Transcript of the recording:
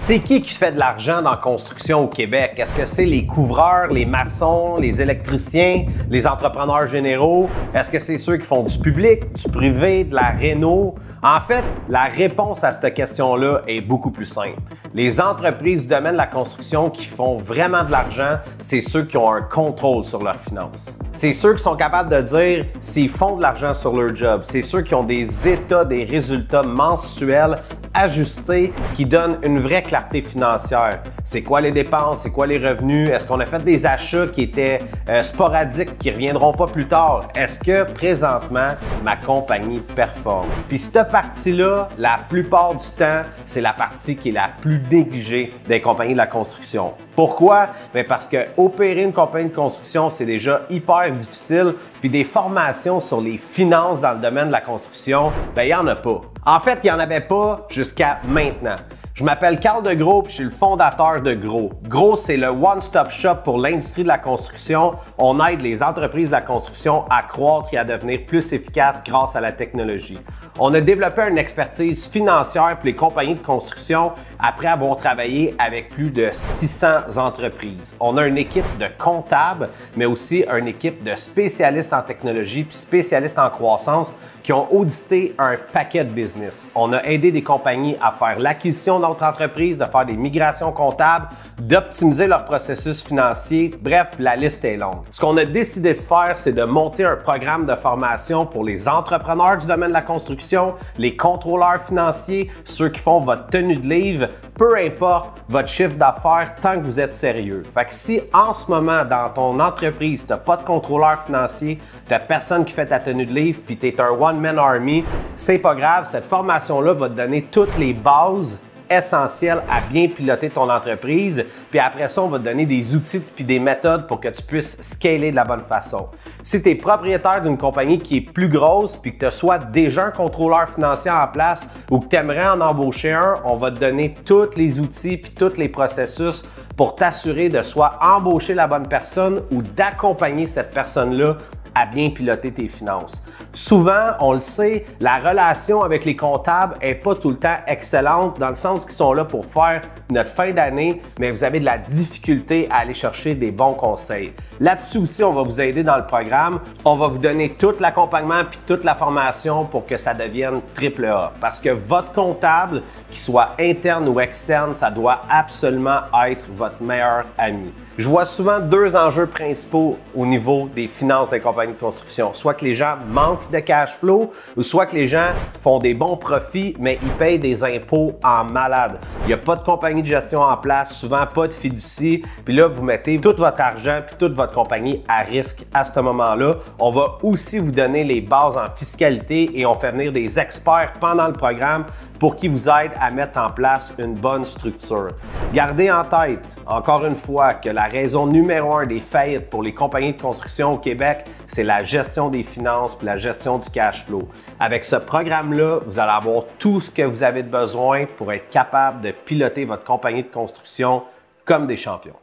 C'est qui fait de l'argent dans la construction au Québec? Est-ce que c'est les couvreurs, les maçons, les électriciens, les entrepreneurs généraux? Est-ce que c'est ceux qui font du public, du privé, de la réno? En fait, la réponse à cette question-là est beaucoup plus simple. Les entreprises du domaine de la construction qui font vraiment de l'argent, c'est ceux qui ont un contrôle sur leurs finances. C'est ceux qui sont capables de dire s'ils font de l'argent sur leur job. C'est ceux qui ont des états, des résultats mensuels ajustés qui donnent une vraie clarté financière. C'est quoi les dépenses? C'est quoi les revenus? Est-ce qu'on a fait des achats qui étaient sporadiques, qui ne reviendront pas plus tard? Est-ce que présentement, ma compagnie performe? Puis cette partie-là, la plupart du temps, c'est la partie qui est la plus négligée des compagnies de la construction. Pourquoi? Bien parce que opérer une compagnie de construction, c'est déjà hyper difficile. Puis des formations sur les finances dans le domaine de la construction, bien, il n'y en a pas. En fait, il n'y en avait pas jusqu'à maintenant. Je m'appelle Carl DeGros et je suis le fondateur de Gros. Gros, c'est le one-stop shop pour l'industrie de la construction. On aide les entreprises de la construction à croître et à devenir plus efficaces grâce à la technologie. On a développé une expertise financière pour les compagnies de construction après avoir travaillé avec plus de 600 entreprises. On a une équipe de comptables, mais aussi une équipe de spécialistes en technologie puis spécialistes en croissance qui ont audité un paquet de business. On a aidé des compagnies à faire l'acquisition de notre entreprise, de faire des migrations comptables, d'optimiser leur processus financier. Bref, la liste est longue. Ce qu'on a décidé de faire, c'est de monter un programme de formation pour les entrepreneurs du domaine de la construction, les contrôleurs financiers, ceux qui font votre tenue de livre, peu importe votre chiffre d'affaires tant que vous êtes sérieux. Fait que si en ce moment, dans ton entreprise, tu n'as pas de contrôleur financier, tu n'as personne qui fait ta tenue de livre, puis tu es un one-man army, c'est pas grave, cette formation-là va te donner toutes les bases essentielles à bien piloter ton entreprise. Puis après ça, on va te donner des outils puis des méthodes pour que tu puisses scaler de la bonne façon. Si tu es propriétaire d'une compagnie qui est plus grosse puis que tu as soit déjà un contrôleur financier en place ou que tu aimerais en embaucher un, on va te donner tous les outils puis tous les processus pour t'assurer de soit embaucher la bonne personne ou d'accompagner cette personne-là à bien piloter tes finances. Souvent, on le sait, la relation avec les comptables n'est pas tout le temps excellente dans le sens qu'ils sont là pour faire notre fin d'année, mais vous avez de la difficulté à aller chercher des bons conseils. Là-dessus aussi, on va vous aider dans le programme. On va vous donner tout l'accompagnement puis toute la formation pour que ça devienne AAA. Parce que votre comptable, qu'il soit interne ou externe, ça doit absolument être votre meilleur ami. Je vois souvent deux enjeux principaux au niveau des finances des compagnies de construction. Soit que les gens manquent de cash flow ou soit que les gens font des bons profits, mais ils payent des impôts en malade. Il n'y a pas de compagnie de gestion en place, souvent pas de fiducie. Puis là, vous mettez tout votre argent puis toute votre compagnie à risque à ce moment-là. On va aussi vous donner les bases en fiscalité et on fait venir des experts pendant le programme pour qu'ils vous aident à mettre en place une bonne structure. Gardez en tête, encore une fois, que la raison numéro 1 des faillites pour les compagnies de construction au Québec, c'est la gestion des finances et la gestion du cash flow. Avec ce programme-là, vous allez avoir tout ce que vous avez besoin pour être capable de piloter votre compagnie de construction comme des champions.